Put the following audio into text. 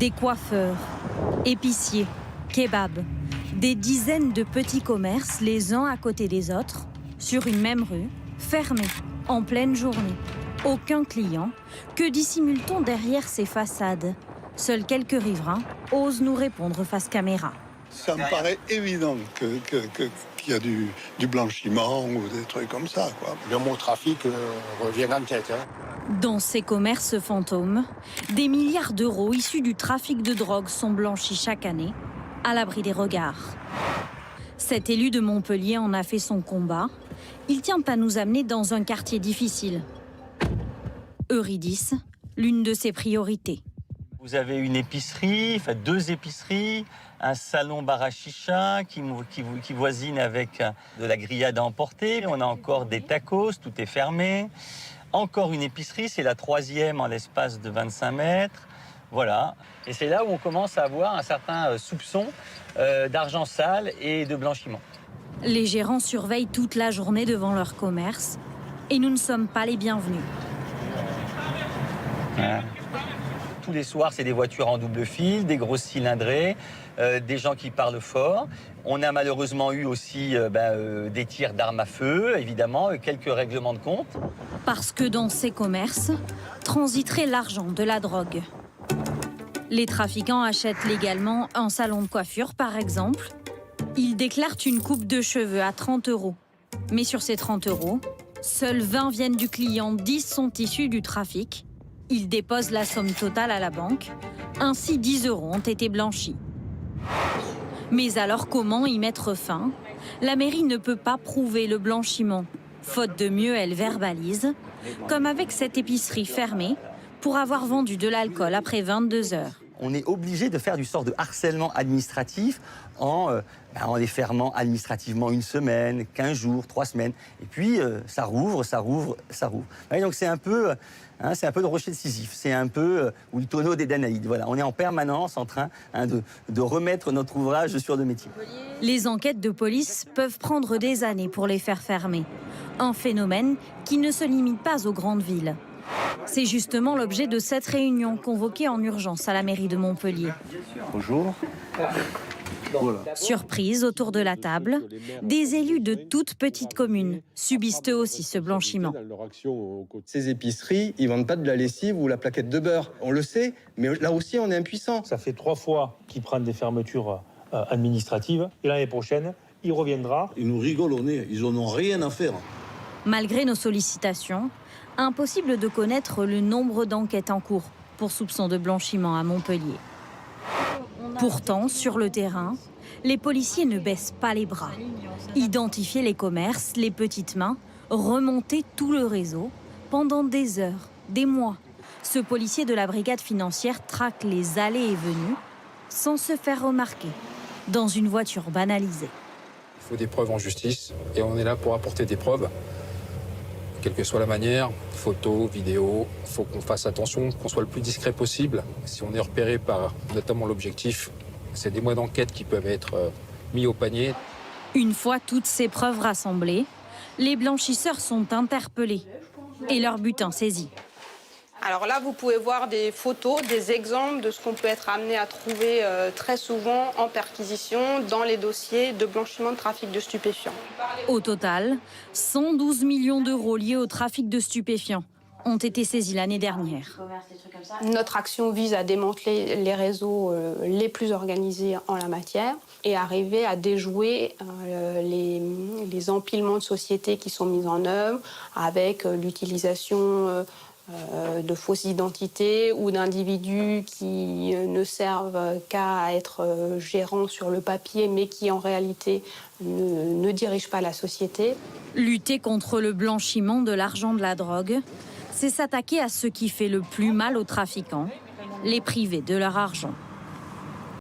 Des coiffeurs, épiciers, kebabs, des dizaines de petits commerces les uns à côté des autres, sur une même rue, fermés, en pleine journée. Aucun client. Que dissimule-t-on derrière ces façades? Seuls quelques riverains osent nous répondre face caméra. Ça me paraît évident qu'il y a du blanchiment ou des trucs comme ça, quoi. Le mot trafic revient en tête. Dans ces commerces fantômes, des milliards d'euros issus du trafic de drogue sont blanchis chaque année, à l'abri des regards. Cet élu de Montpellier en a fait son combat. Il tient à nous amener dans un quartier difficile. Eurydice, l'une de ses priorités. Vous avez une épicerie, enfin 2 épiceries, un salon bar à chicha qui voisine avec de la grillade à emporter. On a encore des tacos, tout est fermé. Encore une épicerie, c'est la 3e en l'espace de 25 mètres. Voilà. Et c'est là où on commence à avoir un certain soupçon d'argent sale et de blanchiment. Les gérants surveillent toute la journée devant leur commerce et nous ne sommes pas les bienvenus. Voilà. Tous les soirs, c'est des voitures en double fil, des grosses cylindrées, des gens qui parlent fort. On a malheureusement eu aussi des tirs d'armes à feu, évidemment, quelques règlements de compte. Parce que dans ces commerces, transiterait l'argent de la drogue. Les trafiquants achètent légalement un salon de coiffure, par exemple. Ils déclarent une coupe de cheveux à 30 €. Mais sur ces 30 €, seuls 20 viennent du client, 10 sont issus du trafic. Ils déposent la somme totale à la banque. Ainsi, 10 € ont été blanchis. Mais alors, comment y mettre fin? La mairie ne peut pas prouver le blanchiment. Faute de mieux, elle verbalise, comme avec cette épicerie fermée, pour avoir vendu de l'alcool après 22 heures. On est obligé de faire du sort de harcèlement administratif en les fermant administrativement 1 semaine, 15 jours, 3 semaines. Et puis, ça rouvre. Ouais, donc c'est un peu le rocher de Sisyphe. C'est un peu ou le tonneau des Danaïdes. Voilà, on est en permanence en train de remettre notre ouvrage sur le métier. Les enquêtes de police peuvent prendre des années pour les faire fermer. Un phénomène qui ne se limite pas aux grandes villes. C'est justement l'objet de cette réunion convoquée en urgence à la mairie de Montpellier. Bonjour. Voilà. Surprise autour de la table, des élus de toutes petites communes subissent eux aussi ce blanchiment. Ces épiceries, ils vendent pas de la lessive ou la plaquette de beurre. On le sait, mais là aussi, on est impuissant. Ça fait 3 fois qu'ils prennent des fermetures administratives. Et l'année prochaine, il reviendra. Ils nous rigolent au nez, ils en ont rien à faire. Malgré nos sollicitations, impossible de connaître le nombre d'enquêtes en cours pour soupçon de blanchiment à Montpellier. Pourtant, sur le terrain, les policiers ne baissent pas les bras. Identifier les commerces, les petites mains, remonter tout le réseau pendant des heures, des mois. Ce policier de la brigade financière traque les allées et venues sans se faire remarquer, dans une voiture banalisée. Il faut des preuves en justice et on est là pour apporter des preuves. Quelle que soit la manière, photo, vidéo, il faut qu'on fasse attention, qu'on soit le plus discret possible. Si on est repéré par notamment l'objectif, c'est des mois d'enquête qui peuvent être mis au panier. Une fois toutes ces preuves rassemblées, les blanchisseurs sont interpellés et leur butin saisi. Alors là, vous pouvez voir des photos, des exemples de ce qu'on peut être amené à trouver très souvent en perquisition dans les dossiers de blanchiment de trafic de stupéfiants. Au total, 112 millions d'euros liés au trafic de stupéfiants ont été saisis l'année dernière. Notre action vise à démanteler les réseaux les plus organisés en la matière et arriver à déjouer les empilements de sociétés qui sont mis en œuvre avec l'utilisation de fausses identités ou d'individus qui ne servent qu'à être gérants sur le papier mais qui en réalité ne dirigent pas la société. Lutter contre le blanchiment de l'argent de la drogue, c'est s'attaquer à ce qui fait le plus mal aux trafiquants, les priver de leur argent.